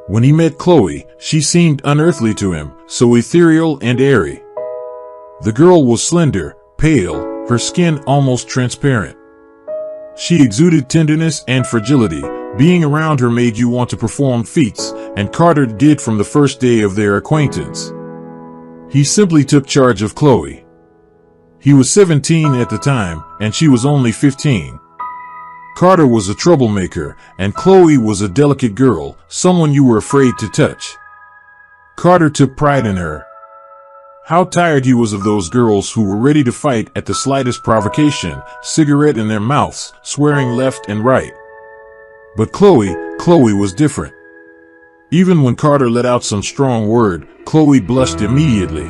When he met Chloe, she seemed unearthly to him, so ethereal and airy. The girl was slender, pale, her skin almost transparent. She exuded tenderness and fragility. Being around her made you want to perform feats, and Carter did from the first day of their acquaintance. He simply took charge of Chloe. He was 17 at the time, and she was only 15. Carter was a troublemaker, and Chloe was a delicate girl, someone you were afraid to touch. Carter took pride in her. How tired he was of those girls who were ready to fight at the slightest provocation, cigarette in their mouths, swearing left and right. But Chloe was different. Even when Carter let out some strong word, Chloe blushed immediately.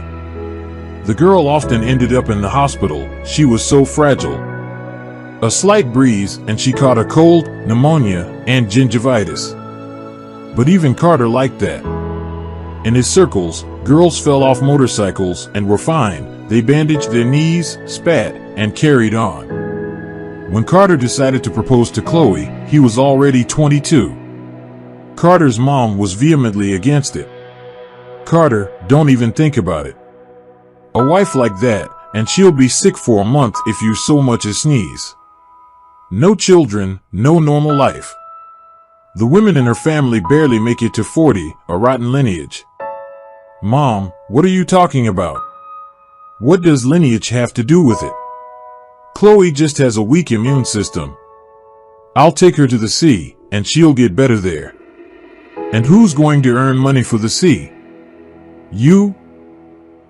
The girl often ended up in the hospital. She was so fragile. A slight breeze, and she caught a cold, pneumonia, and gingivitis. But even Carter liked that. In his circles, girls fell off motorcycles and were fine. They bandaged their knees, spat, and carried on. When Carter decided to propose to Chloe, he was already 22. Carter's mom was vehemently against it. "Carter, don't even think about it. A wife like that, and she'll be sick for a month if you so much as sneeze. No children, no normal life. The women in her family barely make it to 40, a rotten lineage." "Mom, what are you talking about? What does lineage have to do with it? Chloe just has a weak immune system. I'll take her to the sea, and she'll get better there. And who's going to earn money for the sea? You?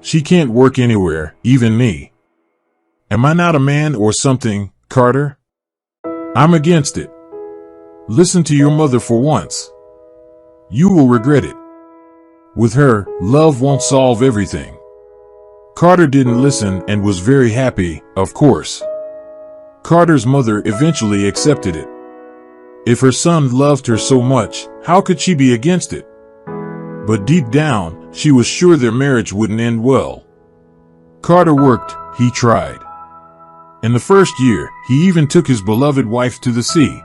She can't work anywhere, even me. Am I not a man or something, Carter? I'm against it. Listen to your mother for once. You will regret it. With her, love won't solve everything." Carter didn't listen and was very happy, of course. Carter's mother eventually accepted it. If her son loved her so much, how could she be against it? But deep down, she was sure their marriage wouldn't end well. Carter worked, he tried. In the first year, he even took his beloved wife to the sea.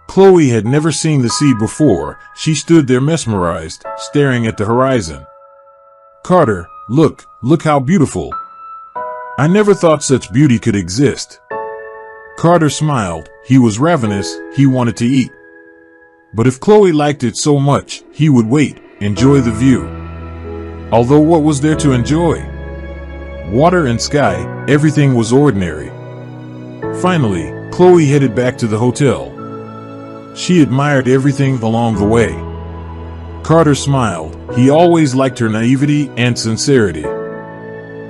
Chloe had never seen the sea before. She stood there mesmerized, staring at the horizon. "Carter, look how beautiful. I never thought such beauty could exist." Carter smiled. He was ravenous, he wanted to eat. But if Chloe liked it so much, he would wait, enjoy the view. Although what was there to enjoy? Water and sky, everything was ordinary. Finally, Chloe headed back to the hotel. She admired everything along the way. Carter smiled. He always liked her naivety and sincerity.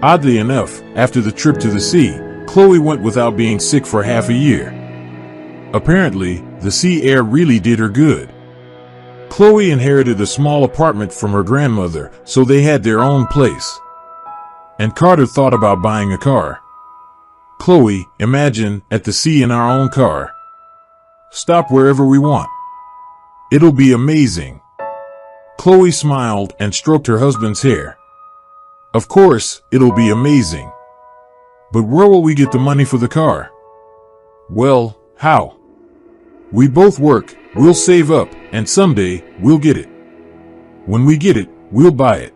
Oddly enough, after the trip to the sea, Chloe went without being sick for half a year. Apparently, the sea air really did her good. Chloe inherited a small apartment from her grandmother, so they had their own place. And Carter thought about buying a car. "Chloe, imagine, at the sea in our own car. Stop wherever we want. It'll be amazing." Chloe smiled and stroked her husband's hair. "Of course, it'll be amazing. But where will we get the money for the car?" "Well, how? We both work, we'll save up, and someday, we'll get it. When we get it, we'll buy it."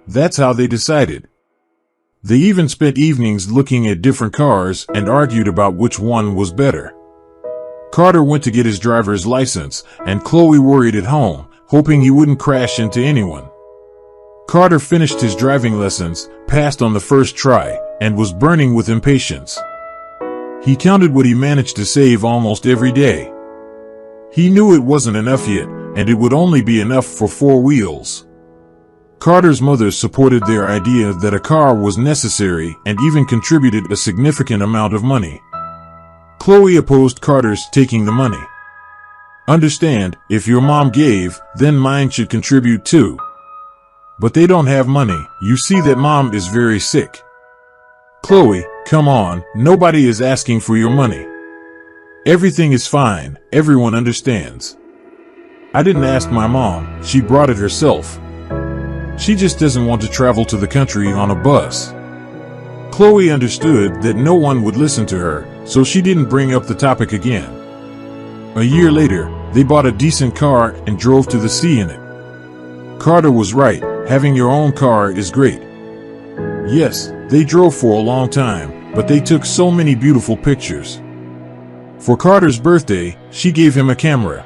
That's how they decided. They even spent evenings looking at different cars and argued about which one was better. Carter went to get his driver's license, and Chloe worried at home, hoping he wouldn't crash into anyone. Carter finished his driving lessons, passed on the first try, and was burning with impatience. He counted what he managed to save almost every day. He knew it wasn't enough yet, and it would only be enough for 4 wheels. Carter's mother supported their idea that a car was necessary and even contributed a significant amount of money. Chloe opposed Carter's taking the money. "Understand, if your mom gave, then mine should contribute too. But they don't have money. You see that mom is very sick." "Chloe, come on, nobody is asking for your money. Everything is fine, everyone understands. I didn't ask my mom, she brought it herself. She just doesn't want to travel to the country on a bus." Chloe understood that no one would listen to her, so she didn't bring up the topic again. A year later, They bought a decent car and drove to the sea in it. Carter was right, having your own car is great. Yes, they drove for a long time, but they took so many beautiful pictures. For Carter's birthday, she gave him a camera.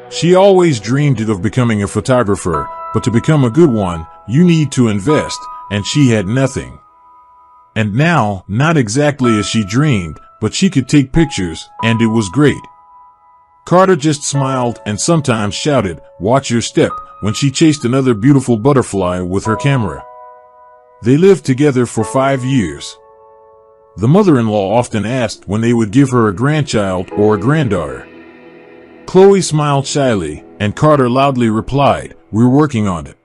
She always dreamed of becoming a photographer, but to become a good one, you need to invest, and she had nothing. And now, not exactly as she dreamed, but she could take pictures, and it was great. Carter just smiled and sometimes shouted, "Watch your step," when she chased another beautiful butterfly with her camera. They lived together for 5 years. The mother-in-law often asked when they would give her a grandchild or a granddaughter. Chloe smiled shyly, and Carter loudly replied, "We're working on it."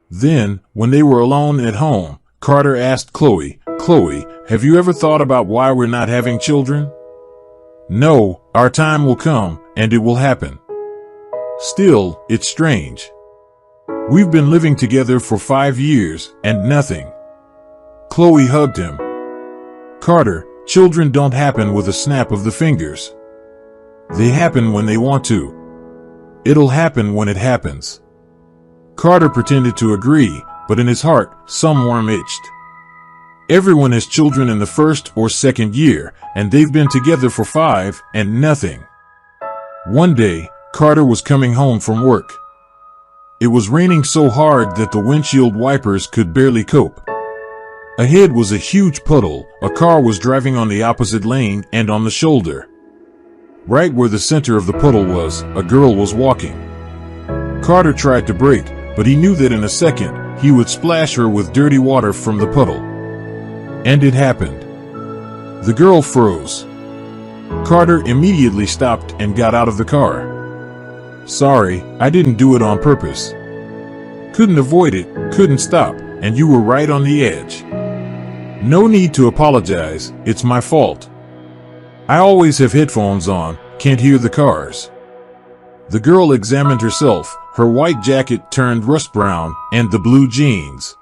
Then, when they were alone at home, Carter asked Chloe, "Chloe, have you ever thought about why we're not having children?" "No, our time will come, and it will happen." "Still, it's strange. We've been living together for 5 years, and nothing." Chloe hugged him. "Carter, children don't happen with a snap of the fingers. They happen when they want to. It'll happen when it happens." Carter pretended to agree, but in his heart, some worm itched. Everyone has children in the first or second year, and they've been together for 5 and nothing. One day, Carter was coming home from work. It was raining so hard that the windshield wipers could barely cope. Ahead was a huge puddle. A car was driving on the opposite lane and on the shoulder. Right where the center of the puddle was, a girl was walking. Carter tried to brake, but he knew that in a second, he would splash her with dirty water from the puddle. And it happened. The girl froze. Carter immediately stopped and got out of the car. "Sorry, I didn't do it on purpose. Couldn't avoid it, couldn't stop, and you were right on the edge. No need to apologize, it's my fault. I always have headphones on, can't hear the cars." The girl examined herself, her white jacket turned rust brown, and the blue jeans.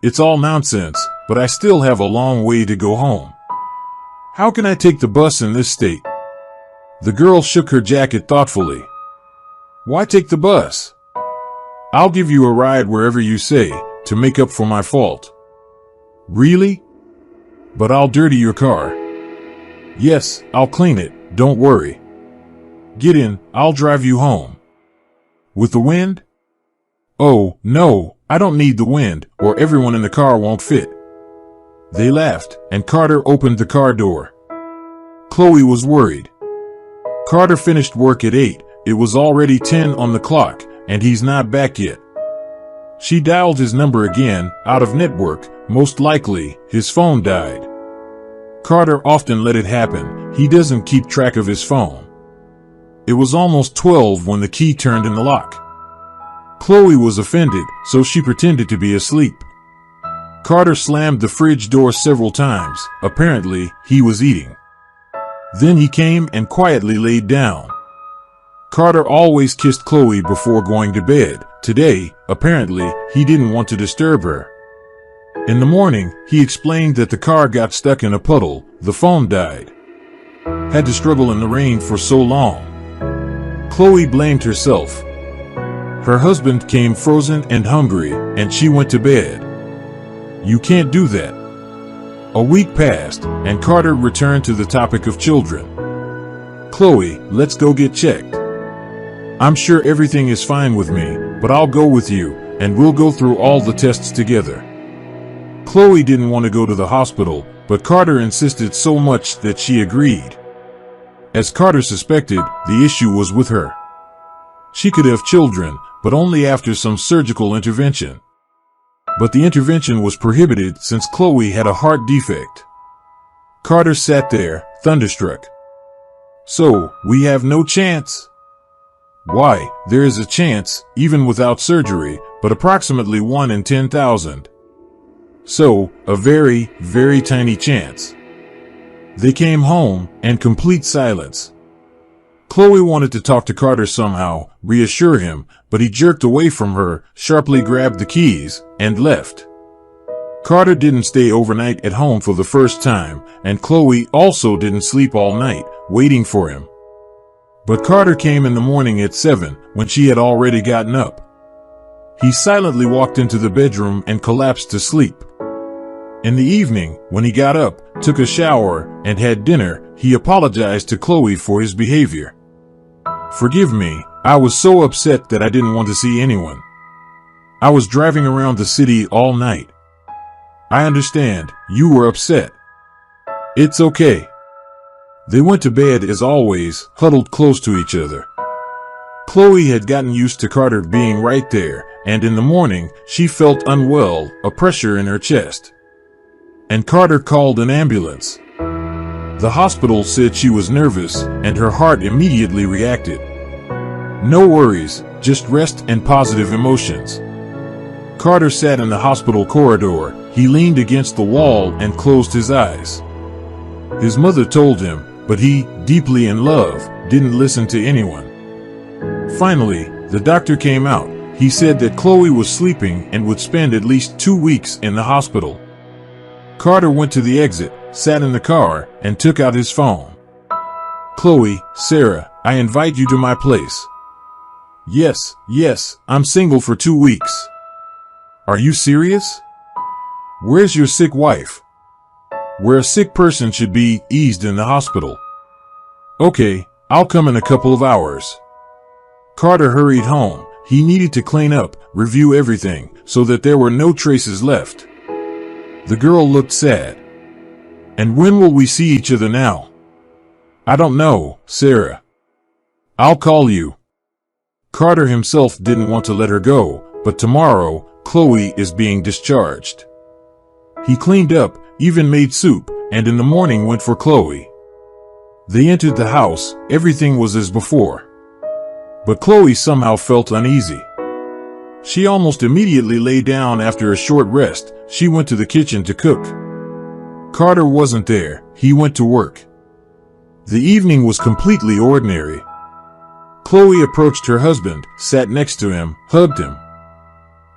It's all nonsense, but I still have a long way to go home. How can I take the bus in this state? The girl shook her jacket thoughtfully. "Why take the bus? I'll give you a ride wherever you say, to make up for my fault." "Really? But I'll dirty your car." "Yes, I'll clean it, don't worry. Get in, I'll drive you home." "With the wind?" "Oh, no, I don't need the wind, or everyone in the car won't fit." They laughed, and Carter opened the car door. Chloe was worried. Carter finished work at 8, it was already 10 on the clock, and he's not back yet. She dialed his number again, out of network, most likely, his phone died. Carter often let it happen, he doesn't keep track of his phone. It was almost 12 when the key turned in the lock. Chloe was offended, so she pretended to be asleep. Carter slammed the fridge door several times, apparently, he was eating. Then he came and quietly laid down. Carter always kissed Chloe before going to bed. Today, apparently, he didn't want to disturb her. In the morning, he explained that the car got stuck in a puddle, the phone died. Had to struggle in the rain for so long. Chloe blamed herself. Her husband came frozen and hungry, and she went to bed. You can't do that. A week passed, and Carter returned to the topic of children. "Chloe, let's go get checked. I'm sure everything is fine with me, but I'll go with you, and we'll go through all the tests together." Chloe didn't want to go to the hospital, but Carter insisted so much that she agreed. As Carter suspected, the issue was with her. She could have children, but only after some surgical intervention. But the intervention was prohibited since Chloe had a heart defect. Carter sat there, thunderstruck. "So, we have no chance?" "Why, there is a chance, even without surgery, but approximately 1 in 10,000. So, a very, very tiny chance." They came home, and complete silence. Chloe wanted to talk to Carter somehow, reassure him, but he jerked away from her, sharply grabbed the keys, and left. Carter didn't stay overnight at home for the first time, and Chloe also didn't sleep all night, waiting for him. But Carter came in the morning at 7 when she had already gotten up. He silently walked into the bedroom and collapsed to sleep. In the evening, when he got up, took a shower, and had dinner, he apologized to Chloe for his behavior. "Forgive me, I was so upset that I didn't want to see anyone. I was driving around the city all night. I understand, you were upset. It's okay." They went to bed as always, huddled close to each other. Chloe had gotten used to Carter being right there, and in the morning, she felt unwell, a pressure in her chest. And Carter called an ambulance. The hospital said she was nervous, and her heart immediately reacted. "No worries, just rest and positive emotions." Carter sat in the hospital corridor. He leaned against the wall and closed his eyes. His mother told him, but he, deeply in love, didn't listen to anyone. Finally, the doctor came out. He said that Chloe was sleeping and would spend at least 2 weeks in the hospital. Carter went to the exit, sat in the car, and took out his phone. "Chloe, Sarah, I invite you to my place." Yes, I'm single for 2 weeks." "Are you serious? Where's your sick wife?" "Where a sick person should be, eased in the hospital." "Okay, I'll come in a couple of hours." Carter hurried home. He needed to clean up, review everything, so that there were no traces left. The girl looked sad. "And when will we see each other now?" "I don't know, Sarah. I'll call you." Carter himself didn't want to let her go, but tomorrow, Chloe is being discharged. He cleaned up, even made soup, and in the morning went for Chloe. They entered the house. Everything was as before. But Chloe somehow felt uneasy. She almost immediately lay down after a short rest. She went to the kitchen to cook. Carter wasn't there. He went to work. The evening was completely ordinary. Chloe approached her husband, sat next to him, hugged him.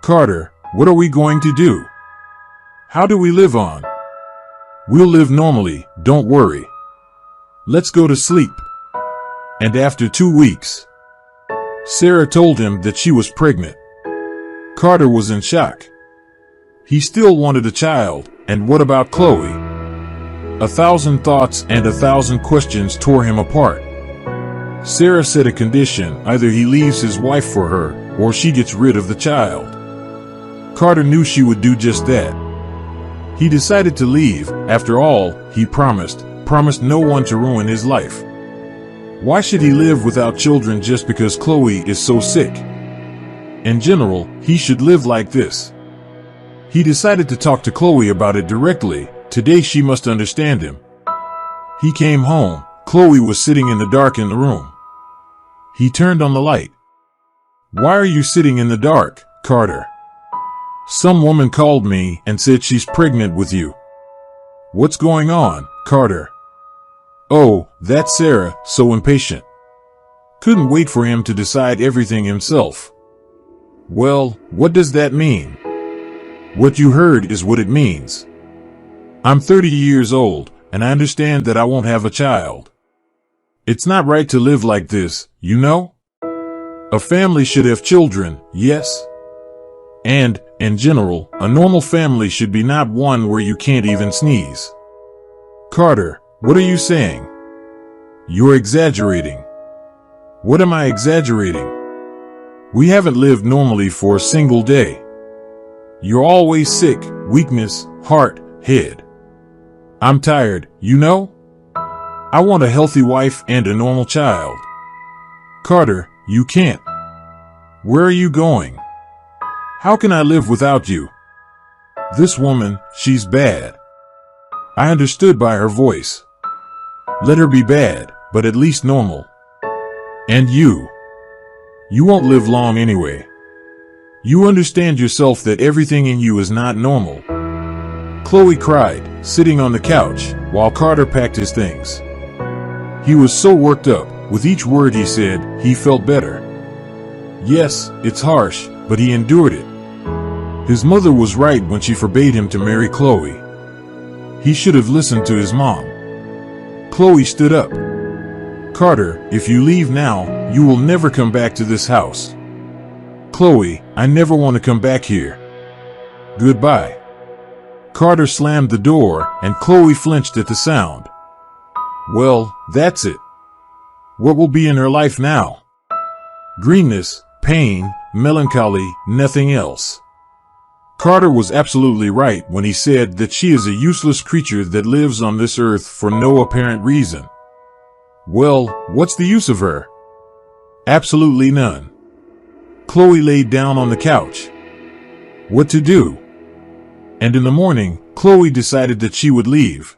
"Carter, what are we going to do? How do we live on?" "We'll live normally, don't worry. Let's go to sleep." And after 2 weeks, Sarah told him that she was pregnant. Carter was in shock. He still wanted a child, and what about Chloe? 1,000 thoughts and 1,000 questions tore him apart. Sarah set a condition: either he leaves his wife for her, or she gets rid of the child. Carter knew she would do just that. He decided to leave. After all, he promised no one to ruin his life. Why should he live without children just because Chloe is so sick? In general, he should live like this. He decided to talk to Chloe about it directly. Today she must understand him. He came home. Chloe was sitting in the dark in the room. He turned on the light. "Why are you sitting in the dark, Carter?" "Some woman called me and said she's pregnant with you." "What's going on, Carter?" "Oh, that's Sarah, so impatient. Couldn't wait for him to decide everything himself." "Well, what does that mean?" "What you heard is what it means. I'm 30 years old, and I understand that I won't have a child. It's not right to live like this, you know? A family should have children, yes? And, in general, a normal family should be not one where you can't even sneeze." "Carter, what are you saying?" "You're exaggerating." "What am I exaggerating? We haven't lived normally for a single day. You're always sick, weakness, heart, head. I'm tired, you know? I want a healthy wife and a normal child." "Carter, you can't. Where are you going? How can I live without you? This woman, she's bad." I understood by her voice. "Let her be bad, but at least normal. And you won't live long anyway. You understand yourself that everything in you is not normal." Chloe cried, sitting on the couch, while Carter packed his things. He was so worked up. With each word he said, he felt better. Yes, it's harsh, but he endured it. His mother was right when she forbade him to marry Chloe. He should have listened to his mom. Chloe stood up. Carter, if you leave now, you will never come back to this house. Chloe, I never want to come back here. Goodbye. Carter slammed the door, and Chloe flinched at the sound. Well, that's it. What will be in her life now? Greenness, pain, melancholy, nothing else. Carter was absolutely right when he said that she is a useless creature that lives on this earth for no apparent reason. Well, what's the use of her? Absolutely none. Chloe laid down on the couch. What to do? And in the morning, Chloe decided that she would leave.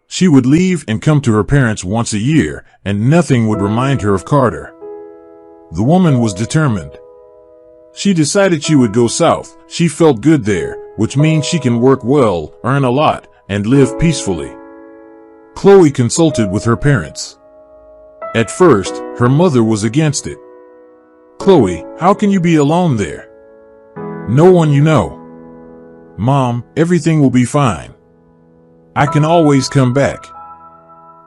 She would leave and come to her parents once a year, and nothing would remind her of Carter. The woman was determined. She decided she would go south. She felt good there, which means she can work well, earn a lot, and live peacefully. Chloe consulted with her parents. At first, her mother was against it. Chloe, how can you be alone there? No one you know. Mom, everything will be fine. I can always come back.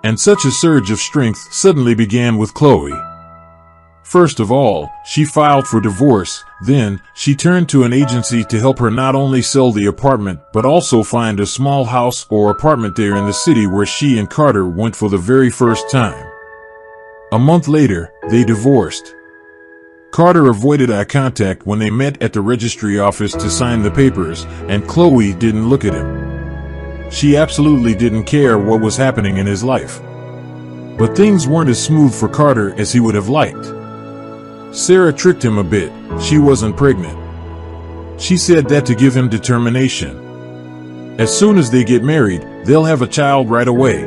And such a surge of strength suddenly began with Chloe. First of all, she filed for divorce, then, she turned to an agency to help her not only sell the apartment but also find a small house or apartment there in the city where she and Carter went for the very first time. A month later, they divorced. Carter avoided eye contact when they met at the registry office to sign the papers, and Chloe didn't look at him. She absolutely didn't care what was happening in his life. But things weren't as smooth for Carter as he would have liked. Sarah tricked him a bit. She wasn't pregnant. She said that to give him determination. As soon as they get married, they'll have a child right away.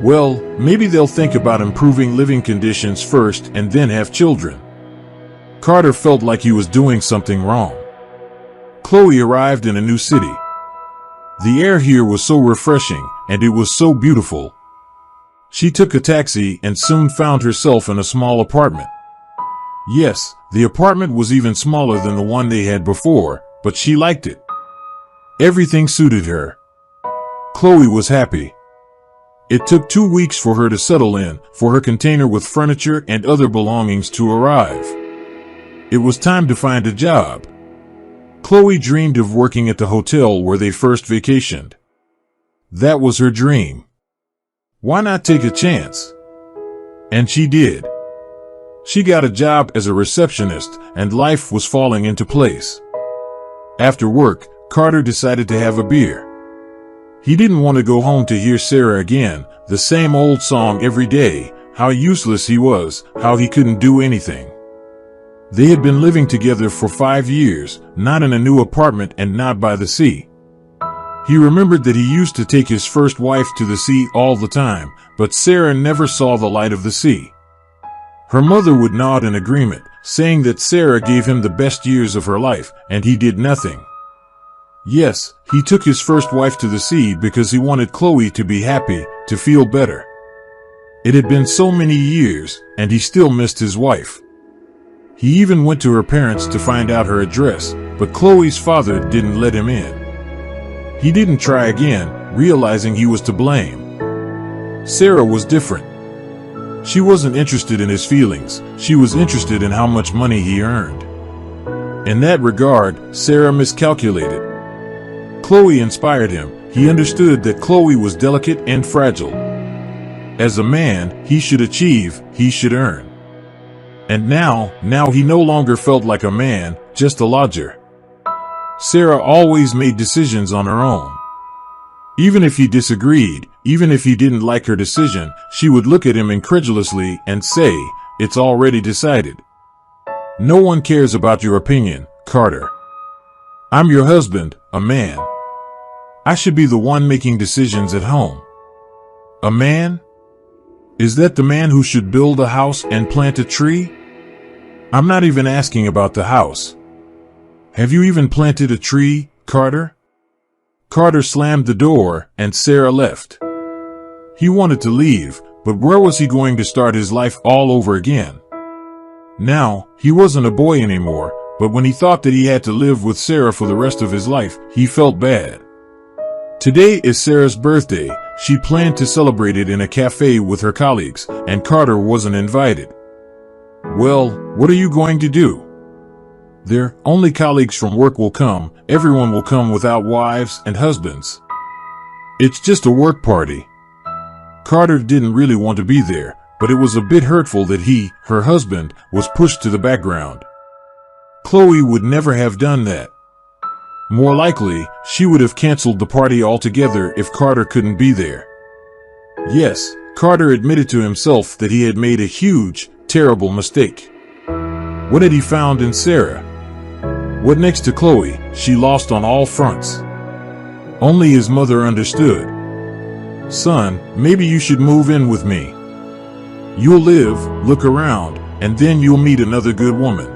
Well, maybe they'll think about improving living conditions first and then have children. Carter felt like he was doing something wrong. Chloe arrived in a new city. The air here was so refreshing, and it was so beautiful. She took a taxi and soon found herself in a small apartment. Yes, the apartment was even smaller than the one they had before, but she liked it. Everything suited her. Chloe was happy. It took 2 weeks for her to settle in, for her container with furniture and other belongings to arrive. It was time to find a job. Chloe dreamed of working at the hotel where they first vacationed. That was her dream. Why not take a chance? And she did. She got a job as a receptionist, and life was falling into place. After work, Carter decided to have a beer. He didn't want to go home to hear Sarah again, the same old song every day, how useless he was, how he couldn't do anything. They had been living together for 5 years, not in a new apartment and not by the sea. He remembered that he used to take his first wife to the sea all the time, but Sarah never saw the light of the sea. Her mother would nod in agreement, saying that Sarah gave him the best years of her life, and he did nothing. Yes, he took his first wife to the sea because he wanted Chloe to be happy, to feel better. It had been so many years, and he still missed his wife. He even went to her parents to find out her address, but Chloe's father didn't let him in. He didn't try again, realizing he was to blame. Sarah was different. She wasn't interested in his feelings, she was interested in how much money he earned. In that regard, Sarah miscalculated. Chloe inspired him. He understood that Chloe was delicate and fragile. As a man, he should achieve, he should earn. And now he no longer felt like a man, just a lodger. Sarah always made decisions on her own. Even if he disagreed, even if he didn't like her decision, she would look at him incredulously and say, "It's already decided." No one cares about your opinion, Carter. I'm your husband, a man. I should be the one making decisions at home. A man? Is that the man who should build a house and plant a tree? I'm not even asking about the house. Have you even planted a tree, Carter? Carter slammed the door, and Sarah left. He wanted to leave, but where was he going to start his life all over again? Now, he wasn't a boy anymore, but when he thought that he had to live with Sarah for the rest of his life, he felt bad. Today is Sarah's birthday. she planned to celebrate it in a cafe with her colleagues, and Carter wasn't invited. Well, what are you going to do? Only colleagues from work will come. Everyone will come without wives and husbands. It's just a work party. Carter didn't really want to be there, but it was a bit hurtful that her husband, was pushed to the background. Chloe would never have done that. More likely, she would have canceled the party altogether if Carter couldn't be there. Yes, Carter admitted to himself that he had made a huge, terrible mistake. What had he found in Sarah? What next to Chloe? She lost on all fronts. Only his mother understood. Son, maybe you should move in with me. You'll live, look around, and then you'll meet another good woman.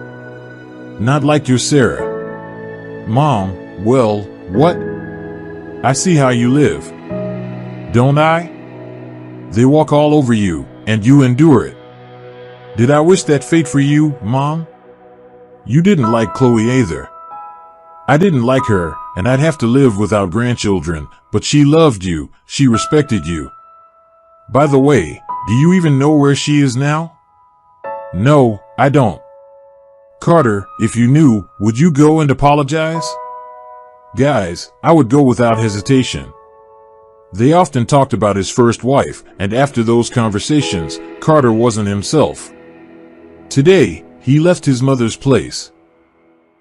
Not like your Sarah. Mom, well, what? I see how you live. Don't I? They walk all over you, and you endure it. Did I wish that fate for you, Mom? You didn't like Chloe either. I didn't like her, and I'd have to live without grandchildren, but she loved you, she respected you. By the way, do you even know where she is now? No, I don't. Carter, if you knew, would you go and apologize? Guys, I would go without hesitation. They often talked about his first wife, and after those conversations, Carter wasn't himself. Today, he left his mother's place.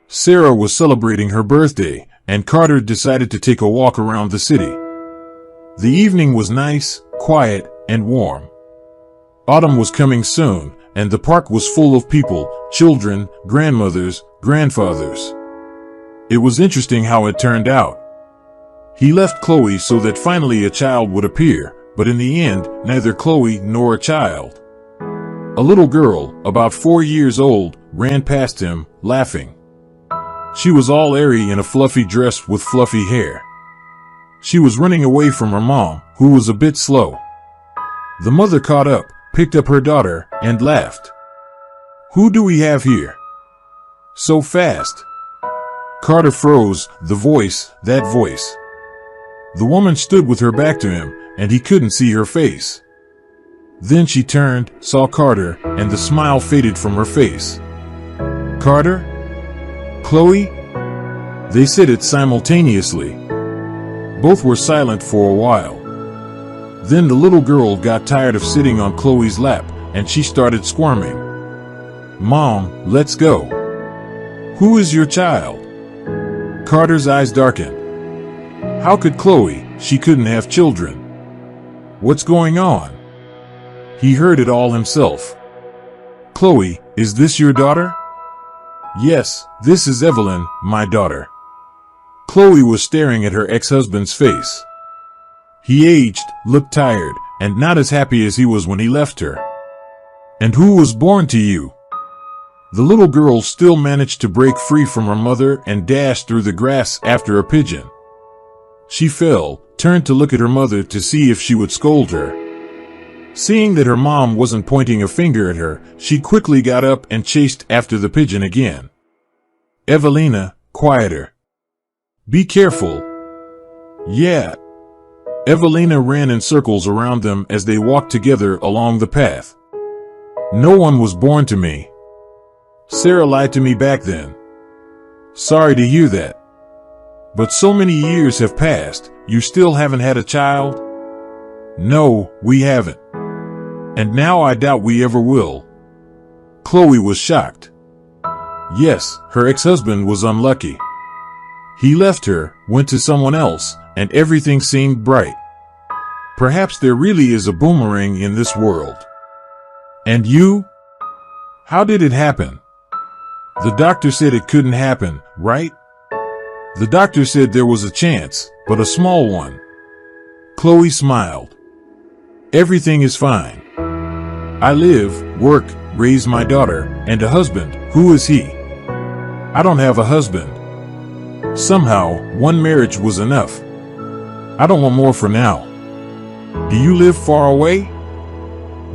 Sarah was celebrating her birthday, and Carter decided to take a walk around the city. The evening was nice, quiet, and warm. Autumn was coming soon, and the park was full of people, children, grandmothers, grandfathers. It was interesting how it turned out. He left Chloe so that finally a child would appear, but in the end, neither Chloe nor a child. A little girl, about 4 years old, ran past him, laughing. She was all airy in a fluffy dress with fluffy hair. She was running away from her mom, who was a bit slow. The mother caught up, picked up her daughter, and laughed. Who do we have here? So fast. Carter froze, that voice. The woman stood with her back to him, and he couldn't see her face. Then she turned, saw Carter, and the smile faded from her face. Carter? Chloe? They said it simultaneously. Both were silent for a while. Then the little girl got tired of sitting on Chloe's lap, and she started squirming. Mom, let's go. Who is your child? Carter's eyes darkened. How could Chloe? She couldn't have children. What's going on? He heard it all himself. Chloe, is this your daughter? Yes, this is Evelyn, my daughter. Chloe was staring at her ex-husband's face. He aged, looked tired, and not as happy as he was when he left her. And who was born to you? The little girl still managed to break free from her mother and dash through the grass after a pigeon. She fell, turned to look at her mother to see if she would scold her. Seeing that her mom wasn't pointing a finger at her, she quickly got up and chased after the pigeon again. Evelina, quieter. Be careful. Yeah. Evelina ran in circles around them as they walked together along the path. No one was born to me. Sarah lied to me back then. Sorry to hear that. But so many years have passed, you still haven't had a child? No, we haven't. And now I doubt we ever will. Chloe was shocked. Yes, her ex-husband was unlucky. He left her, went to someone else, and everything seemed bright. Perhaps there really is a boomerang in this world. And you? How did it happen? The doctor said it couldn't happen, right? The doctor said there was a chance, but a small one. Chloe smiled. Everything is fine. I live, work, raise my daughter, and a husband. Who is he? I don't have a husband. Somehow, one marriage was enough. I don't want more for now. Do you live far away?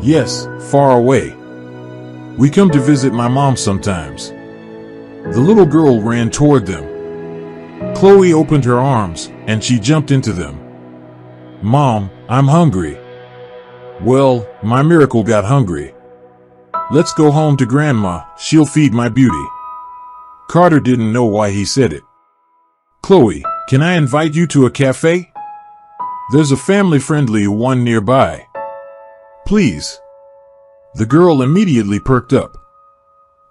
Yes, far away. We come to visit my mom sometimes. The little girl ran toward them. Chloe opened her arms, and she jumped into them. Mom, I'm hungry. Well, my miracle got hungry. Let's go home to Grandma, she'll feed my beauty. Carter didn't know why he said it. Chloe, can I invite you to a cafe? There's a family-friendly one nearby. Please. The girl immediately perked up.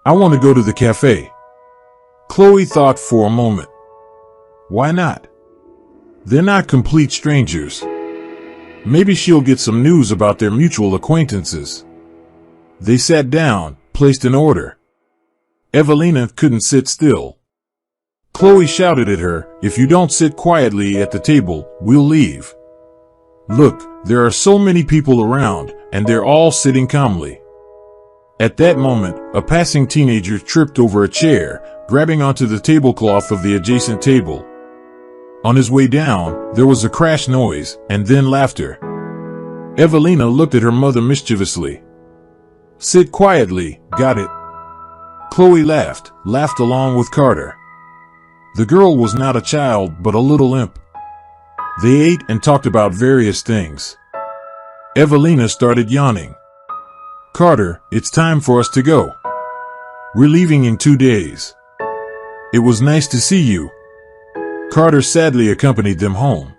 I want to go to the cafe. Chloe thought for a moment. Why not? They're not complete strangers. Maybe she'll get some news about their mutual acquaintances. They sat down, placed an order. Evelina couldn't sit still. Chloe shouted at her, if you don't sit quietly at the table, we'll leave. Look, there are so many people around, and they're all sitting calmly. At that moment, a passing teenager tripped over a chair, grabbing onto the tablecloth of the adjacent table. On his way down, there was a crash noise, and then laughter. Evelina looked at her mother mischievously. Sit quietly, got it? Chloe laughed along with Carter. The girl was not a child, but a little imp. They ate and talked about various things. Evelina started yawning. Carter, it's time for us to go. We're leaving in 2 days. It was nice to see you. Carter sadly accompanied them home.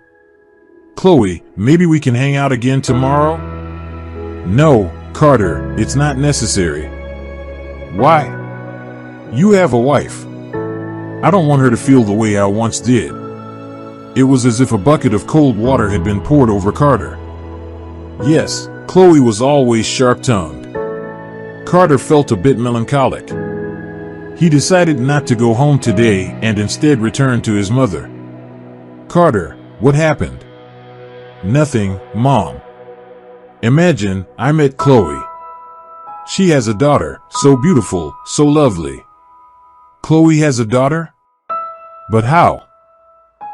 Chloe, maybe we can hang out again tomorrow? No, Carter, it's not necessary. Why? You have a wife. I don't want her to feel the way I once did. It was as if a bucket of cold water had been poured over Carter. Yes, Chloe was always sharp-tongued. Carter felt a bit melancholic. He decided not to go home today and instead return to his mother. Carter, what happened? Nothing, Mom. Imagine, I met Chloe. She has a daughter, so beautiful, so lovely. Chloe has a daughter? But how?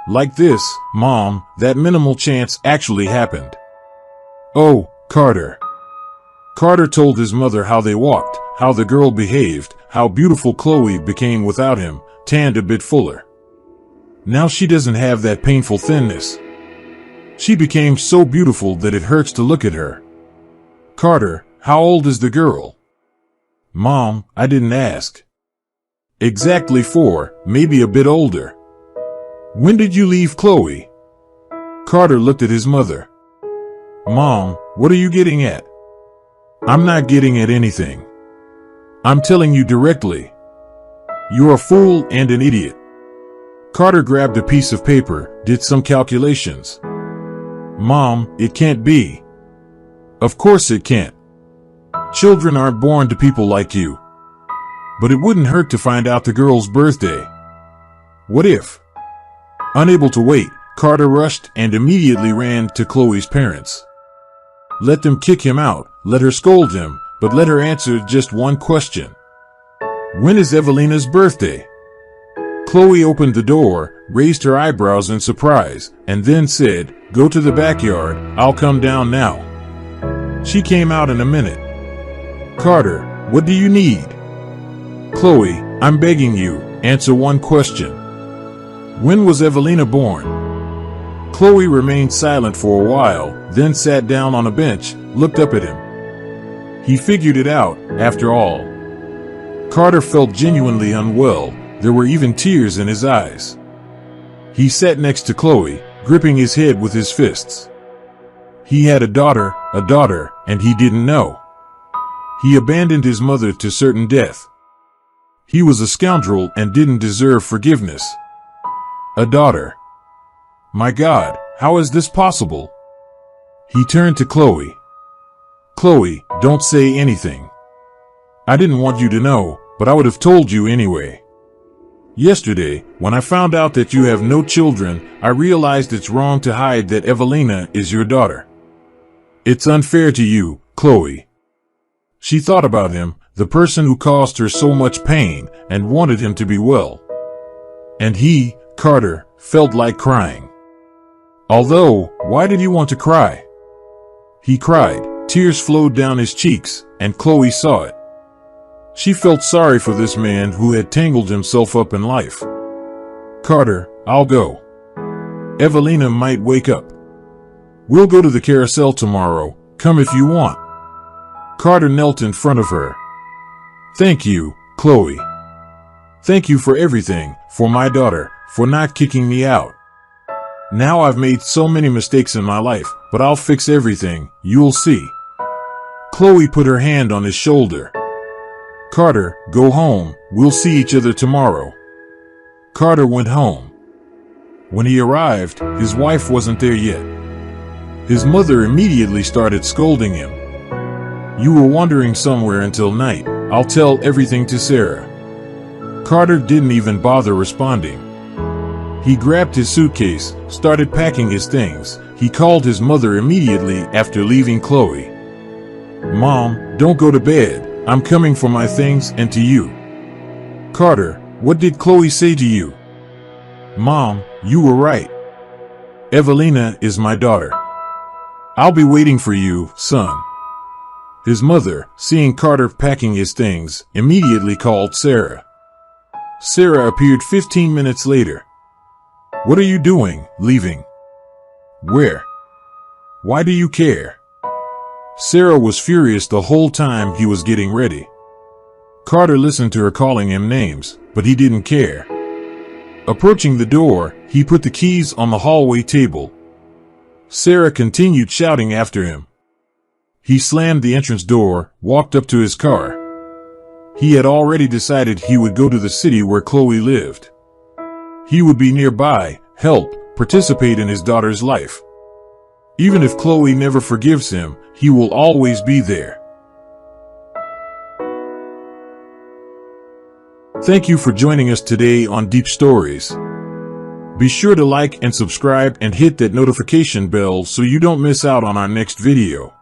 Like this, Mom, that minimal chance actually happened. Oh, Carter. Carter told his mother how they walked, how the girl behaved, how beautiful Chloe became without him, tanned a bit fuller. Now she doesn't have that painful thinness. She became so beautiful that it hurts to look at her. Carter, how old is the girl? Mom, I didn't ask. Exactly 4, maybe a bit older. When did you leave Chloe? Carter looked at his mother. Mom, what are you getting at? I'm not getting at anything. I'm telling you directly. You're a fool and an idiot. Carter grabbed a piece of paper, did some calculations. Mom, it can't be. Of course it can't. Children aren't born to people like you. But it wouldn't hurt to find out the girl's birthday. What if? Unable to wait, Carter rushed and immediately ran to Chloe's parents. Let them kick him out, let her scold him, but let her answer just one question. When is Evelina's birthday? Chloe opened the door, raised her eyebrows in surprise, and then said, Go to the backyard, I'll come down now. She came out in a minute. Carter, what do you need? Chloe, I'm begging you, answer one question. When was Evelina born? Chloe remained silent for a while, then sat down on a bench, looked up at him. He figured it out, after all. Carter felt genuinely unwell, there were even tears in his eyes. He sat next to Chloe, gripping his head with his fists. He had a daughter, and he didn't know. He abandoned his mother to certain death. He was a scoundrel and didn't deserve forgiveness. A daughter. My God, how is this possible? He turned to Chloe. Chloe, don't say anything. I didn't want you to know, but I would have told you anyway. Yesterday, when I found out that you have no children, I realized it's wrong to hide that Evelina is your daughter. It's unfair to you, Chloe. She thought about him, the person who caused her so much pain, and wanted him to be well. And he, Carter, felt like crying. Although, why did he want to cry? He cried, tears flowed down his cheeks, and Chloe saw it. She felt sorry for this man who had tangled himself up in life. Carter, I'll go. Evelina might wake up. We'll go to the carousel tomorrow. Come if you want. Carter knelt in front of her. Thank you, Chloe. Thank you for everything, for my daughter, for not kicking me out. Now I've made so many mistakes in my life, but I'll fix everything, you'll see. Chloe put her hand on his shoulder. Carter, go home, we'll see each other tomorrow. Carter went home. When he arrived, his wife wasn't there yet. His mother immediately started scolding him. You were wandering somewhere until night. I'll tell everything to Sarah. Carter didn't even bother responding. He grabbed his suitcase, started packing his things. He called his mother immediately after leaving Chloe. Mom, don't go to bed. I'm coming for my things and to you. Carter, what did Chloe say to you? Mom, you were right. Evelina is my daughter. I'll be waiting for you, son. His mother, seeing Carter packing his things, immediately called Sarah. Sarah appeared 15 minutes later. What are you doing, leaving? Where? Why do you care? Sarah was furious the whole time he was getting ready. Carter listened to her calling him names, but he didn't care. Approaching the door, he put the keys on the hallway table. Sarah continued shouting after him. He slammed the entrance door, walked up to his car. He had already decided he would go to the city where Chloe lived. He would be nearby, help, participate in his daughter's life. Even if Chloe never forgives him, he will always be there. Thank you for joining us today on Deep Stories. Be sure to like and subscribe and hit that notification bell so you don't miss out on our next video.